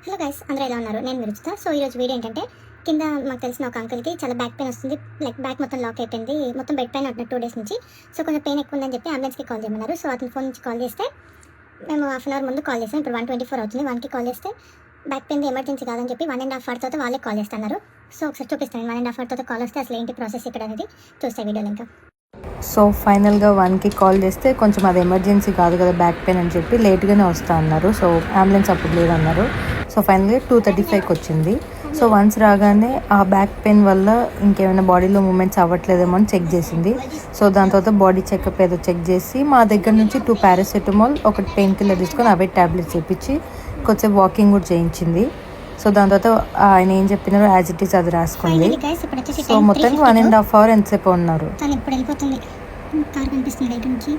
Hello guys, అందరూ ఎలా ఉన్నారు? నేను విరుచుతా. సో ఈరోజు వీడియో ఏంటంటే, కింద మాకు తెలిసిన ఒక అంకుల్కి చాలా బ్యాక్ పెయిన్ వస్తుంది. లైక్ బ్యాక్ మొత్తం లాక్ అయిపోయింది, మొత్తం బెడ్ పైన ఉంటున్నారు 2 days నుంచి. సో కొంచెం పెయిన్ ఎక్కువ ఉందని చెప్పి అంబులెన్స్కి కాల్ చేయమన్నారు. సో అతని ఫోన్ నుంచి కాల్ చేస్తే మేము హాఫ్ అన్ అవర్ ముందు కాల్ చేసాం. ఇప్పుడు 1:24 అవుతుంది. 1కి కాల్ చేస్తే బ్యాక్ పెయిన్ ఎమర్జెన్సీ కాదని చెప్పి 1.5 hour తర్వాత వాళ్ళే కాల్ చేస్తున్నారు. సో ఒకసారి చూపిస్తాను. 1.5 hour తర్వాత కాల్ వస్తే అసలు ఏంటి ప్రాసెస్ ఇక్కడ అనేది చూస్తే వీడియోలో ఇంకా. సో ఫైనల్గా 1కి కాల్ చేస్తే కొంచెం అది ఎమర్జెన్సీ కాదు కదా బ్యాక్ పెయిన్ అని చెప్పి లేట్గానే వస్తా అన్నారు. సో అంబులెన్స్ అప్పుడు లేదన్నారు. సో ఫైనల్గా 2:35కి వచ్చింది. సో వన్స్ రాగానే ఆ బ్యాక్ పెయిన్ వల్ల ఇంకేమైనా బాడీలో మూమెంట్స్ అవ్వట్లేదేమో అని చెక్ చేసింది. సో దాని తర్వాత బాడీ చెకప్ ఏదో చెక్ చేసి మా దగ్గర నుంచి 2 పారాసెటమాల్, ఒకటి పెయిన్ కిల్లర్ తీసుకొని అవే ట్యాబ్లెట్స్ ఇప్పించి కొంచెం వాకింగ్ కూడా చేయించింది. సో దాని తర్వాత ఆయన ఏం చెప్పినారో యాజ్ ఇట్ ఈస్ అది రాసుకుంది. సో మొత్తానికి 1.5 hour ఎంతసేపు ఉన్నారు. ఇప్పుడు వెళ్ళిపోతుంది. కార్ కనిపిస్తుంది బయట నుంచి.